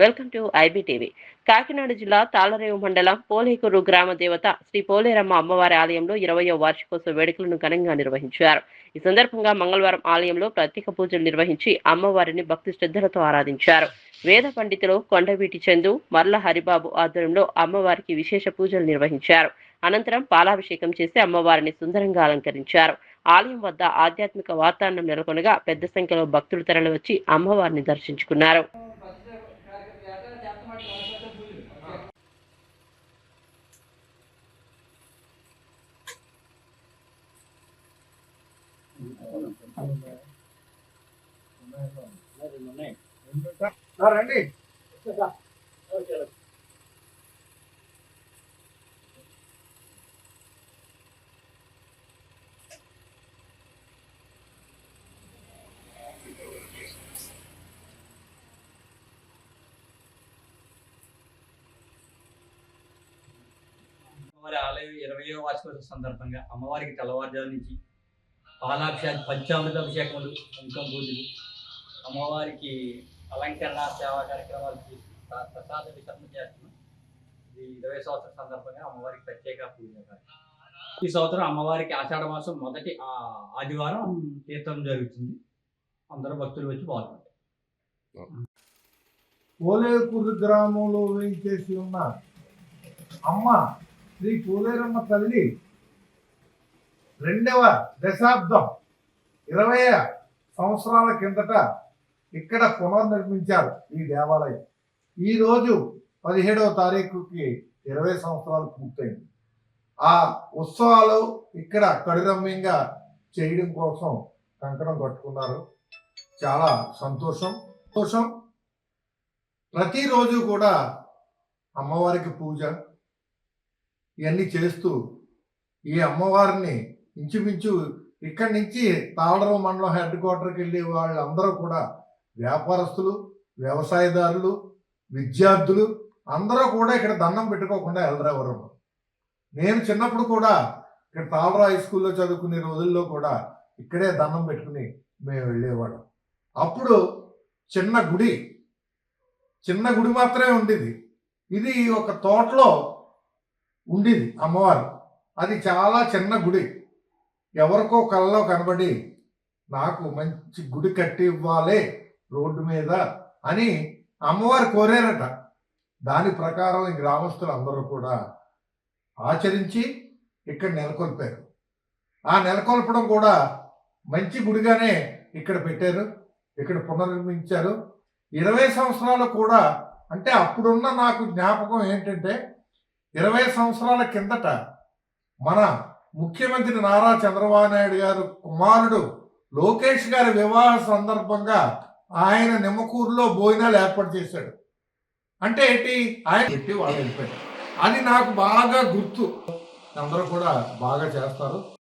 Welcome to IBTV. Kakinada జిల్లా తాళ్లరేవు మండలం పోలేకూరు గ్రామ దేవత శ్రీ పోలేరమ్మ అమ్మవారి ఆలయంలో 20వ వార్షికోత్సవ వేడుకలను ఘనంగా నిర్వహించారు. ఈ సందర్భంగా మంగళవారం ఆలయంలో ప్రత్యేక పూజలు నిర్వహించి అమ్మవారిని భక్తి శ్రద్ధలతో ఆరాధించారు. వేద పండితులు కొండవీటి చందు, మర్ల హరిబాబు ఆధ్వర్యంలో అమ్మవారికి విశేష పూజలు నిర్వహించారు. అనంతరం పాలాభిషేకం చేసి అమ్మవారిని సుందరంగా అలంకరించారు. ఆలయం వద్ద ఆధ్యాత్మిక వాతావరణం నెలకొనగా పెద్ద సంఖ్యలో భక్తులు తరలివచ్చి అమ్మవారిని దర్శించుకున్నారు. రండి. అమ్మవారి ఆలయం 20వ వార్షికోత్సవ సందర్భంగా అమ్మవారికి తెల్లవారుజాము నుంచి పాలాభిషేకం, పంచామృతాభిషేకములు, కుంకుమ పూజలు, అమ్మవారికి అలంకరణ సేవా కార్యక్రమాలు చేసి ప్రసాద వితరణ చేస్తున్నాం. ఇది 20 సంవత్సరం సందర్భంగా అమ్మవారికి ప్రత్యేక పూజ. ఈ సంవత్సరం అమ్మవారికి ఆషాఢ మాసం మొదటి ఆదివారం తీర్థం జరుగుతుంది. అందరూ భక్తులు వచ్చి పాల్గొంటారు. పోలేకూరు గ్రామంలో వేయించేసి ఉన్న అమ్మ శ్రీ పోలేరమ్మ తల్లి 2వ దశాబ్దం 20 సంవత్సరాల కిందట ఇక్కడ పునర్నిర్మించారు ఈ దేవాలయం. ఈరోజు 17వ తారీఖుకి 20 సంవత్సరాలు పూర్తయింది. ఆ ఉత్సవాలు ఇక్కడ కడురమ్యంగా చేయడం కోసం కంకణం కట్టుకున్నారు. చాలా సంతోషం. ప్రతిరోజు కూడా అమ్మవారికి పూజ ఇవన్నీ చేస్తూ ఈ అమ్మవారిని ఇంచుమించు ఇక్కడి నుంచి తాళ్లరేవు మండలం హెడ్ క్వార్టర్కి వెళ్ళే వాళ్ళందరూ కూడా వ్యాపారస్తులు, వ్యవసాయదారులు, విద్యార్థులు అందరూ కూడా ఇక్కడ దండం పెట్టుకోకుండా వెళ్ళరు. నేను చిన్నప్పుడు కూడా ఇక్కడ తాళ్లరేవు హై స్కూల్లో చదువుకునే రోజుల్లో కూడా ఇక్కడే దండం పెట్టుకుని మేము వెళ్ళేవాళ్ళం. అప్పుడు చిన్న గుడి మాత్రమే ఉండేది. ఇది ఒక తోటలో ఉండేది అమ్మవారు. అది చాలా చిన్న గుడి. ఎవరికో కళ్ళలో కనబడి నాకు మంచి గుడి కట్టి ఇవ్వాలి రోడ్డు మీద అని అమ్మవారు కోరారట. దాని ప్రకారం ఈ గ్రామస్తులు అందరూ కూడా ఆచరించి ఇక్కడ నెలకొల్పారు. ఆ నెలకొల్పడం కూడా మంచి గుడిగానే ఇక్కడ పెట్టారు, ఇక్కడ పునర్నిర్మించారు. 20 సంవత్సరాలు కూడా అంటే అప్పుడున్న నాకు జ్ఞాపకం ఏంటంటే 20 సంవత్సరాల కిందట మన ముఖ్యమంత్రి నారా చంద్రబాబు నాయుడు గారు కుమారుడు లోకేష్ గారి వివాహ సందర్భంగా ఆయన నిమ్మకూరులో భోజనాలు ఏర్పాటు చేశాడు. అంటే ఏంటి, ఆయన పెట్టి వాళ్ళు వెళ్ళిపోయారు. అది నాకు బాగా గుర్తు. అందరూ కూడా బాగా చేస్తారు.